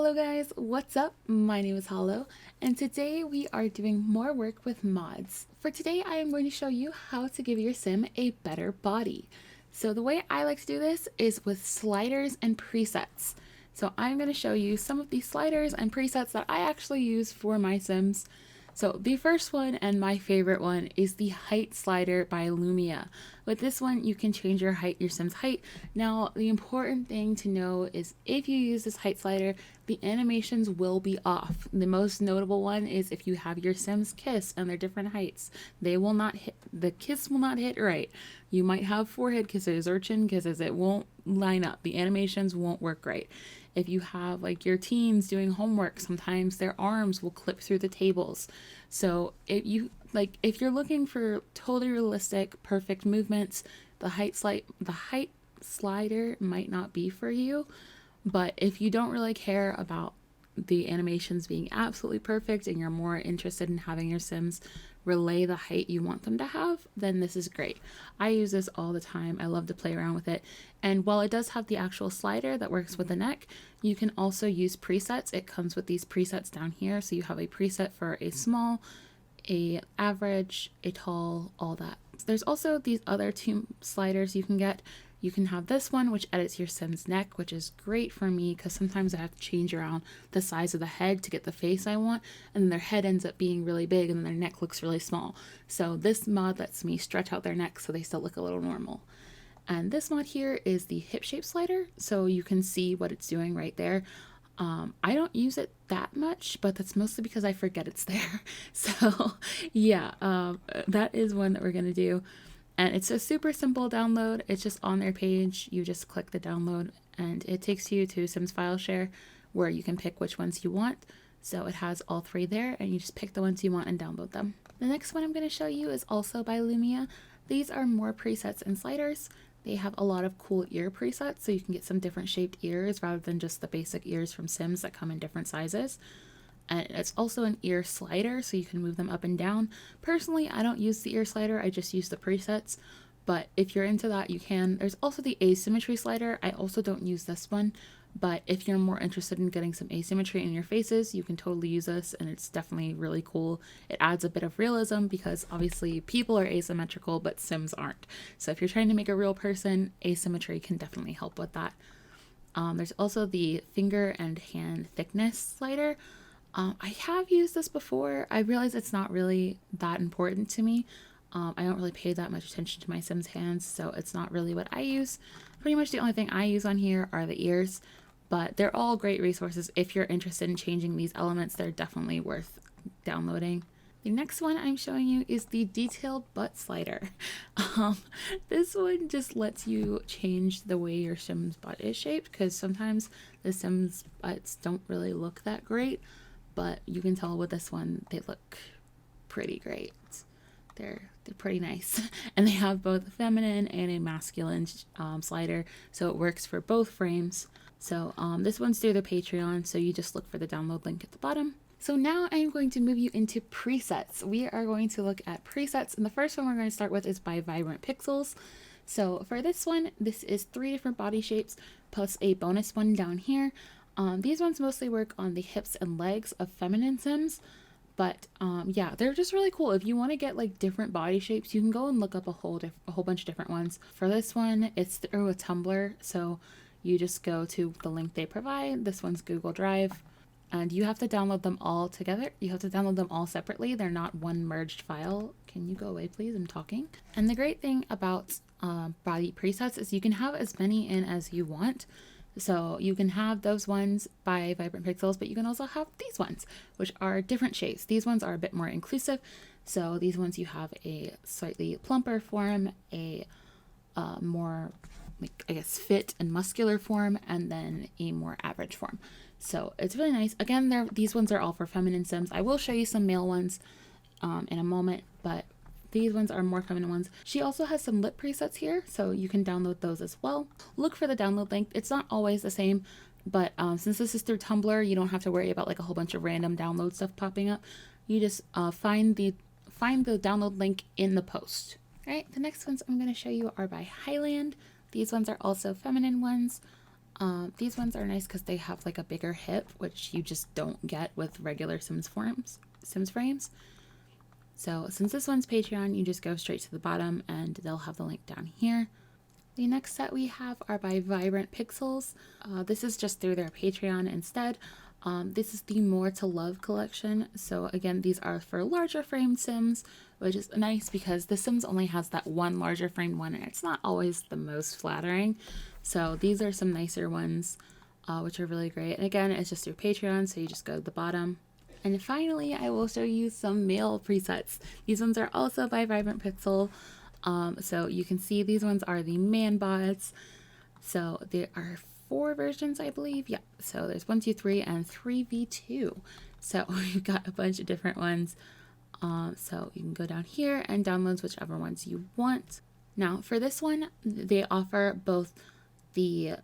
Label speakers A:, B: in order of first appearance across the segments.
A: Hello guys, what's up? My name is Hollow, and today we are doing more work with mods. For today, I am going to show you how to give your sim a better body. So the way I like to do this is with sliders and presets. So I'm going to show you some of these sliders and presets that I actually use for my sims. So the first one and my favorite one is the height slider by Lumia. With this one, you can change your sim's height. Now, the important thing to know is if you use this height slider, the animations will be off. The most notable one is if you have your sims kiss and they're different heights. They will not hit, the kiss will not hit right. You might have forehead kisses or chin kisses. It won't line up. The animations won't work right. If you have like your teens doing homework, sometimes their arms will clip through the tables. So if you're looking for totally realistic, perfect movements, the height slider might not be for you. But if you don't really care about the animations being absolutely perfect and you're more interested in having your sims relay the height you want them to have, then this is great. I use this all the time. I love to play around with it. And while it does have the actual slider that works with the neck, you can also use presets. It comes with these presets down here. So you have a preset for a small, a average, a tall, all that. There's also these other two sliders you can get. You can have this one, which edits your sim's neck, which is great for me because sometimes I have to change around the size of the head to get the face I want, and then their head ends up being really big and then their neck looks really small. So this mod lets me stretch out their neck so they still look a little normal. And this mod here is the hip shape slider, so you can see what it's doing right there. I don't use it that much, but that's mostly because I forget it's there. So yeah, that is one that we're gonna do. And it's a super simple download. It's just on their page. You just click the download and it takes you to Sims File Share where you can pick which ones you want. So it has all three there and you just pick the ones you want and download them. The next one I'm going to show you is also by Lumia. These are more presets and sliders. They have a lot of cool ear presets so you can get some different shaped ears rather than just the basic ears from Sims that come in different sizes. And it's also an ear slider, so you can move them up and down. Personally, I don't use the ear slider, I just use the presets. But if you're into that, you can. There's also the asymmetry slider. I also don't use this one. But if you're more interested in getting some asymmetry in your faces, you can totally use this. And it's definitely really cool. It adds a bit of realism because obviously people are asymmetrical, but Sims aren't. So if you're trying to make a real person, asymmetry can definitely help with that. There's also the finger and hand thickness slider. I have used this before. I realize it's not really that important to me. I don't really pay that much attention to my Sims hands, so it's not really what I use. Pretty much the only thing I use on here are the ears, but they're all great resources. If you're interested in changing these elements, they're definitely worth downloading. The next one I'm showing you is the detailed butt slider. This one just lets you change the way your Sim's butt is shaped because sometimes the Sims butts don't really look that great. But you can tell with this one, they look pretty great. They're pretty nice. And they have both a feminine and a masculine slider, so it works for both frames. So this one's through the Patreon, so you just look for the download link at the bottom. So now I'm going to move you into presets. We are going to look at presets, and the first one we're going to start with is by Vibrant Pixels. So for this one, this is 3 different body shapes, plus a bonus one down here. These ones mostly work on the hips and legs of feminine Sims, but yeah, they're just really cool. If you want to get like different body shapes, you can go and look up a whole bunch of different ones. For this one, it's through a Tumblr, so you just go to the link they provide. This one's Google Drive, and you have to download them all together. You have to download them all separately. They're not one merged file. Can you go away, please? I'm talking. And the great thing about body presets is you can have as many in as you want. So you can have those ones by Vibrant Pixels, but you can also have these ones, which are different shapes. These ones are a bit more inclusive. So these ones you have a slightly plumper form, a more, like, I guess, fit and muscular form, and then a more average form. So it's really nice. Again, these ones are all for feminine Sims. I will show you some male ones in a moment, but these ones are more feminine ones. She also has some lip presets here, so you can download those as well. Look for the download link. It's not always the same, but since this is through Tumblr, you don't have to worry about like a whole bunch of random download stuff popping up. You just find the download link in the post. All right, the next ones I'm going to show you are by Highland. These ones are also feminine ones. These ones are nice because they have like a bigger hip, which you just don't get with regular Sims frames. So since this one's Patreon, you just go straight to the bottom and they'll have the link down here. The next set we have are by Vibrant Pixels. This is just through their Patreon instead. This is the More to Love collection. So again, these are for larger framed Sims, which is nice because the Sims only has that one larger framed one and it's not always the most flattering. So these are some nicer ones, which are really great. And again, it's just through Patreon, so you just go to the bottom. And finally, I will show you some male presets. These ones are also by Vibrant Pixel. So you can see these ones are the man bots. So there are 4 versions, I believe. Yeah, so there's 1, 2, 3, and 3v2. So we've got a bunch of different ones. So you can go down here and download whichever ones you want. Now for this one, they offer both the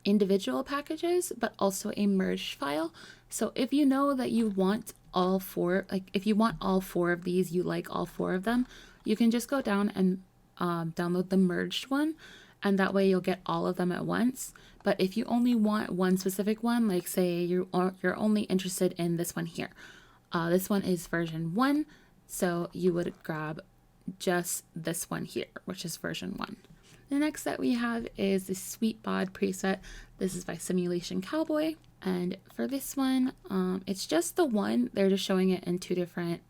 A: individual packages, but also a merged file. So if you know that you want all 4, like if you want all 4 of these, you like all 4 of them, you can just go down and download the merged one, and that way you'll get all of them at once. But if you only want one specific one, like say you're only interested in this one here, this one is version 1, so you would grab just this one here, which is version 1. The next set we have is the Sweet Bod preset. This is by Simulation Cowboy, and for this one, it's just the one. They're just showing it in two different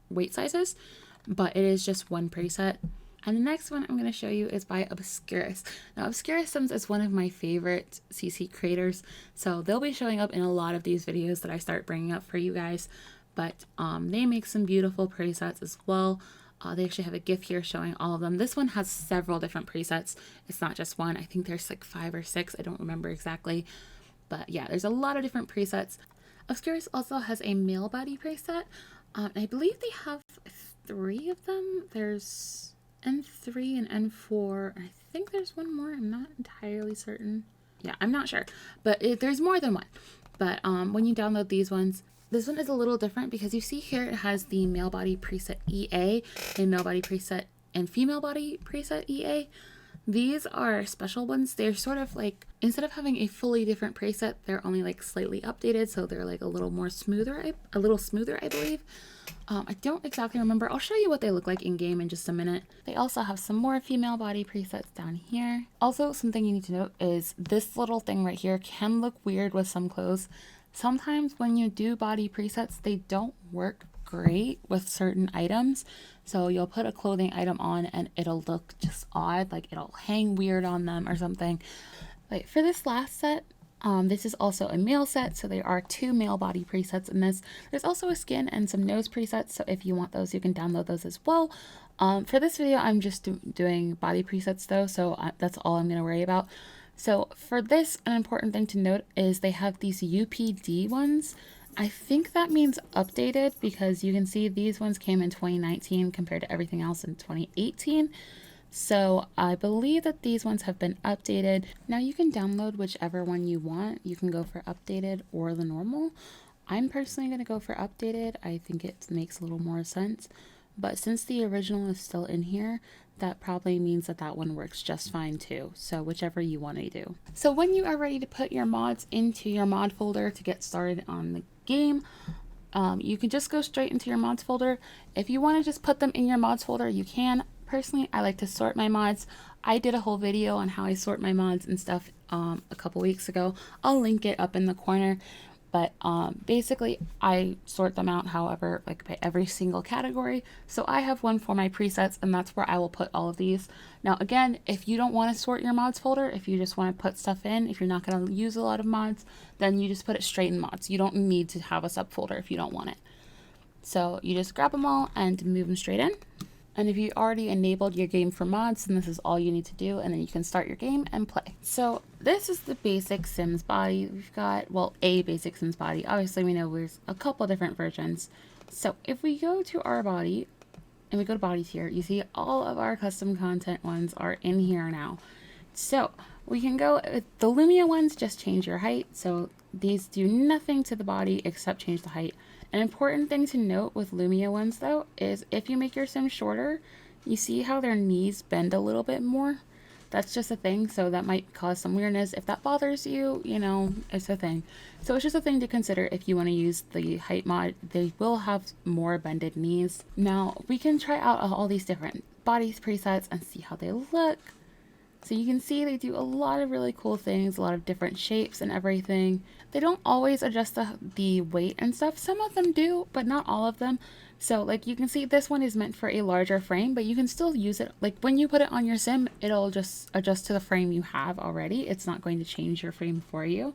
A: weight sizes, but it is just one preset. And the next one I'm going to show you is by Obscurus. Now, Obscurus Sims is one of my favorite CC creators, so they'll be showing up in a lot of these videos that I start bringing up for you guys. But they make some beautiful presets as well. They actually have a GIF here showing all of them. This one has several different presets. It's not just one. I think there's like 5 or 6. I don't remember exactly. But yeah, there's a lot of different presets. Obscurus also has a male body preset. I believe they have 3 of them. There's N3 and N4. I think there's one more. I'm not entirely certain. Yeah, I'm not sure. But there's more than one. But when you download these ones, this one is a little different because you see here it has the male body preset EA, and male body preset and female body preset EA. These are special ones. They're sort of like, instead of having a fully different preset, they're only like slightly updated, so they're like a little smoother, I believe. I don't exactly remember. I'll show you what they look like in game in just a minute. They also have some more female body presets down here. Also, something you need to note is this little thing right here can look weird with some clothes. Sometimes when you do body presets, they don't work great with certain items. So you'll put a clothing item on and it'll look just odd, like it'll hang weird on them or something. But for this last set, this is also a male set, so there are 2 male body presets in this. There's also a skin and some nose presets, so if you want those, you can download those as well. For this video, I'm just doing body presets though, so that's all I'm going to worry about. So for this, an important thing to note is they have these UPD ones. I think that means updated because you can see these ones came in 2019 compared to everything else in 2018. So I believe that these ones have been updated. Now you can download whichever one you want. You can go for updated or the normal. I'm personally going to go for updated. I think it makes a little more sense. But since the original is still in here, that probably means that that one works just fine too. So whichever you want to do. So when you are ready to put your mods into your mod folder to get started on the game, you can just go straight into your mods folder. If you want to just put them in your mods folder, you can. Personally, I like to sort my mods. I did a whole video on how I sort my mods and stuff a couple weeks ago. I'll link it up in the corner. But basically, I sort them out, however, like by every single category. So I have one for my presets, and that's where I will put all of these. Now, again, if you don't want to sort your mods folder, if you just want to put stuff in, if you're not going to use a lot of mods, then you just put it straight in mods. You don't need to have a subfolder if you don't want it. So you just grab them all and move them straight in. And if you already enabled your game for mods, then this is all you need to do, and then you can start your game and play. So this is the basic Sims body. We've got, well, a basic Sims body. Obviously, we know there's a couple different versions. So if we go to our body, and we go to bodies here, you see all of our custom content ones are in here now. So we can go, the Lumia ones just change your height. So these do nothing to the body except change the height. An important thing to note with Lumia ones though is if you make your Sim shorter, you see how their knees bend a little bit more? That's just a thing, so that might cause some weirdness. If that bothers you, you know, it's a thing. So it's just a thing to consider if you want to use the height mod. They will have more bended knees. Now we can try out all these different body presets and see how they look. So you can see they do a lot of really cool things, a lot of different shapes and everything. They don't always adjust the weight and stuff. Some of them do, but not all of them. So like you can see this one is meant for a larger frame, but you can still use it. Like when you put it on your sim, it'll just adjust to the frame you have already. It's not going to change your frame for you.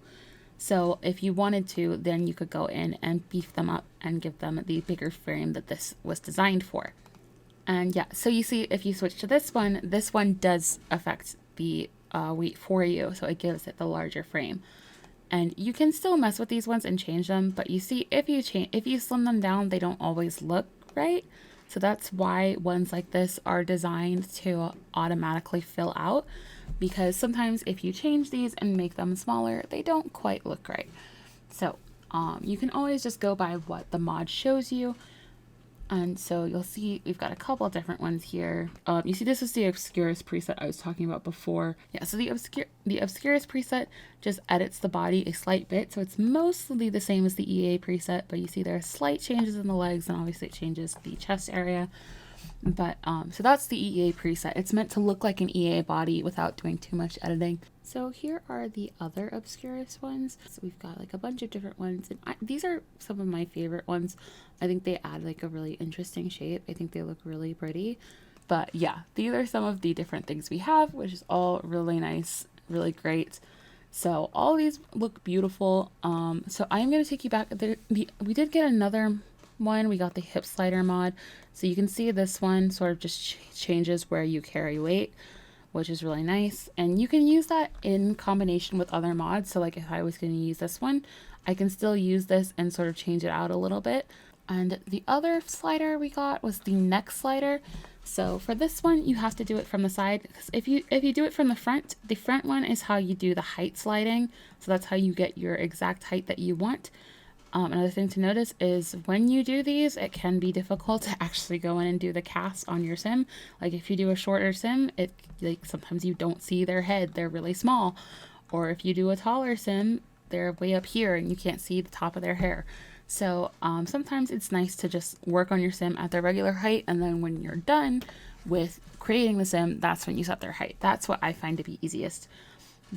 A: So if you wanted to, then you could go in and beef them up and give them the bigger frame that this was designed for. And yeah, so you see if you switch to this one does affect the weight for you. So it gives it the larger frame. And you can still mess with these ones and change them, but you see if you slim them down, they don't always look right. So that's why ones like this are designed to automatically fill out, because sometimes if you change these and make them smaller, they don't quite look right. So you can always just go by what the mod shows you. And so you'll see we've got a couple of different ones here. You see this is the Obscurus preset I was talking about before. Yeah, so the Obscurus preset just edits the body a slight bit. So it's mostly the same as the EA preset, but you see there are slight changes in the legs, and obviously it changes the chest area. But so that's the EA preset. It's meant to look like an EA body without doing too much editing. So here are the other Obscurus ones. So we've got like a bunch of different ones, and these are some of my favorite ones. I think they add like a really interesting shape. I think they look really pretty. But yeah, these are some of the different things we have, which is all really nice, really great. So all these look beautiful. So I'm going to take you back. We did get another one. We got the hip slider mod. So you can see this one sort of just changes where you carry weight, which is really nice. And you can use that in combination with other mods. So like if I was going to use this one, I can still use this and sort of change it out a little bit. And the other slider we got was the neck slider. So for this one, you have to do it from the side, because if you do it from the front one is how you do the height sliding. So that's how you get your exact height that you want. Another thing to notice is when you do these, it can be difficult to actually go in and do the cast on your sim. Like if you do a shorter sim, like sometimes you don't see their head, they're really small. Or if you do a taller sim, they're way up here and you can't see the top of their hair. So sometimes it's nice to just work on your sim at their regular height, and then when you're done with creating the sim, that's when you set their height. That's what I find to be easiest.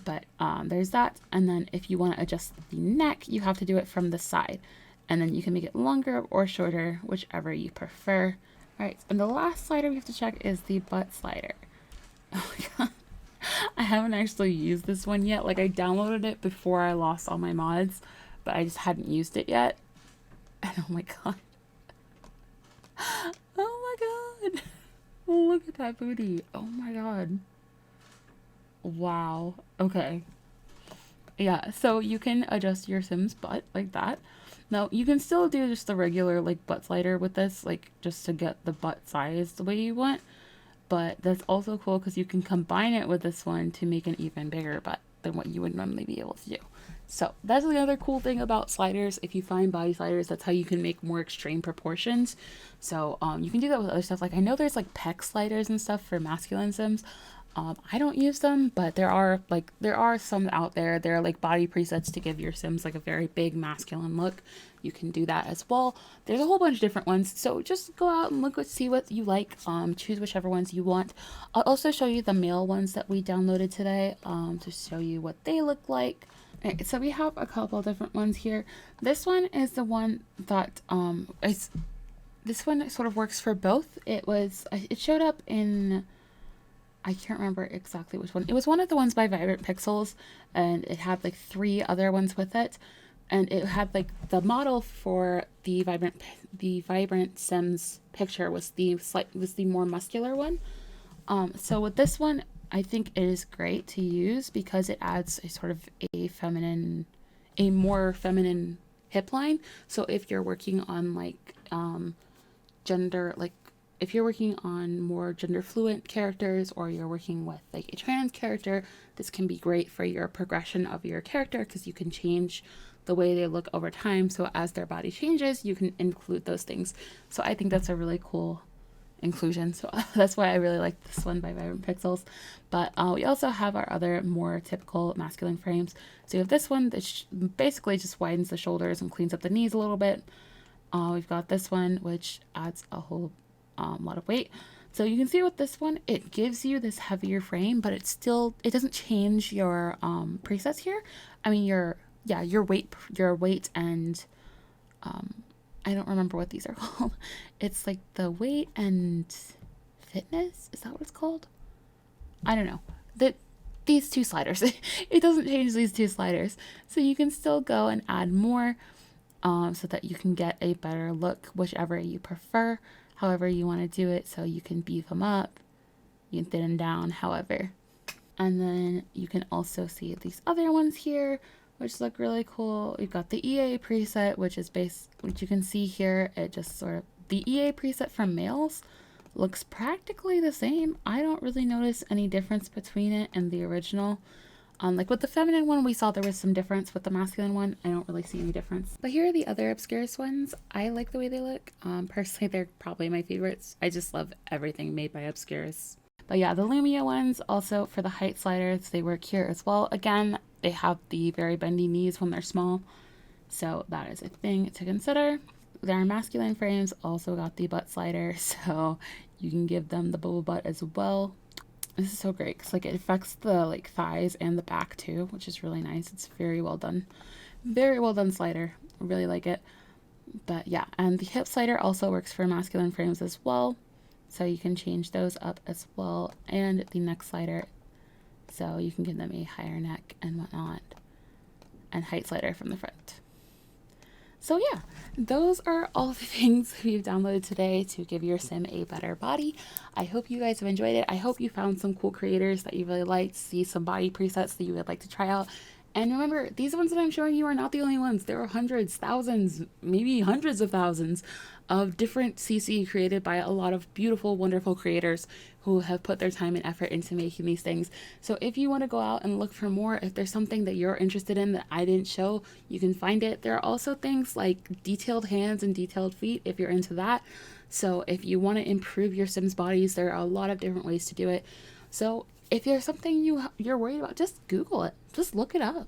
A: But there's that. And then if you want to adjust the neck, you have to do it from the side. And then you can make it longer or shorter, whichever you prefer. All right, and the last slider we have to check is the butt slider. Oh my god. I haven't actually used this one yet. Like I downloaded it before I lost all my mods, but I just hadn't used it yet. And oh my god. Oh my god. Look at that booty. Oh my god. Wow. Okay. Yeah, so you can adjust your sim's butt like that. Now, you can still do just the regular like butt slider with this, like just to get the butt size the way you want. But that's also cool because you can combine it with this one to make an even bigger butt than what you would normally be able to do. So that's another cool thing about sliders. If you find body sliders, that's how you can make more extreme proportions. So you can do that with other stuff. Like I know there's like pec sliders and stuff for masculine sims. I don't use them, but there are some out there. There are like body presets to give your sims like a very big masculine look. You can do that as well. There's a whole bunch of different ones. So just go out and look, see what you like. Choose whichever ones you want. I'll also show you the male ones that we downloaded today to show you what they look like. Right, so we have a couple different ones here. This one is the one that this one sort of works for both. It showed up in, I can't remember exactly which one. It was one of the ones by Vibrant Pixels, and it had like 3 other ones with it. And it had like the model for the Vibrant Sims picture was the more muscular one. So with this one, I think it is great to use because it adds a sort of a more feminine hip line. So if you're working on like if you're working on more gender fluent characters, or you're working with like a trans character, this can be great for your progression of your character because you can change the way they look over time. So as their body changes, you can include those things. So I think that's a really cool inclusion. So that's why I really like this one by Vibrant Pixels. But we also have our other more typical masculine frames. So you have this one that basically just widens the shoulders and cleans up the knees a little bit. We've got this one, which adds a whole lot of weight. So you can see with this one, it gives you this heavier frame, but it doesn't change your presets here. I mean, your weight and I don't remember what these are called. It's like the weight and fitness. Is that what it's called? I don't know. These two sliders. It doesn't change these two sliders. So you can still go and add more so that you can get a better look, whichever you prefer, however you want to do it. So you can beef them up, you can thin them down, however. And then you can also see these other ones here, which look really cool. We've got the EA preset, which you can see here. It just sort of, the EA preset for males looks practically the same. I don't really notice any difference between it and the original. Like with the feminine one, we saw there was some difference. With the masculine one, I don't really see any difference. But here are the other Obscurus ones. I like the way they look. Personally, they're probably my favorites. I just love everything made by Obscurus. But yeah, the Lumia ones, also for the height sliders, they work here as well. Again, they have the very bendy knees when they're small. So that is a thing to consider. Their masculine frames also got the butt slider, so you can give them the bubble butt as well. This is so great because like it affects the like thighs and the back too, which is really nice. It's very well done. Very well done slider. I really like it. But yeah, and the hip slider also works for masculine frames as well. So you can change those up as well. And the neck slider. So you can give them a higher neck and whatnot. And height slider from the front. So yeah, those are all the things we've downloaded today to give your sim a better body. I hope you guys have enjoyed it. I hope you found some cool creators that you really liked, see some body presets that you would like to try out. And remember, these ones that I'm showing you are not the only ones. There are hundreds, thousands, maybe hundreds of thousands of different CC created by a lot of beautiful, wonderful creators who have put their time and effort into making these things. So if you want to go out and look for more, if there's something that you're interested in that I didn't show, you can find it. There are also things like detailed hands and detailed feet if you're into that. So if you want to improve your Sims bodies, there are a lot of different ways to do it. So if there's something you're worried about, just Google it. Just look it up.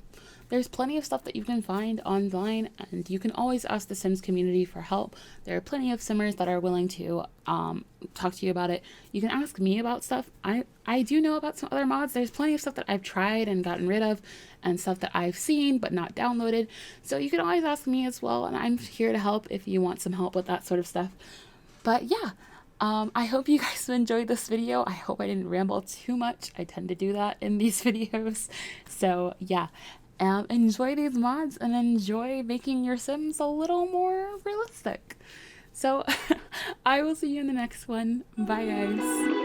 A: There's plenty of stuff that you can find online, and you can always ask the Sims community for help. There are plenty of Simmers that are willing to talk to you about it. You can ask me about stuff. I do know about some other mods. There's plenty of stuff that I've tried and gotten rid of, and stuff that I've seen but not downloaded. So you can always ask me as well, and I'm here to help if you want some help with that sort of stuff. But yeah. I hope you guys enjoyed this video. I hope I didn't ramble too much. I tend to do that in these videos. So yeah, enjoy these mods and enjoy making your Sims a little more realistic. So I will see you in the next one. Bye guys.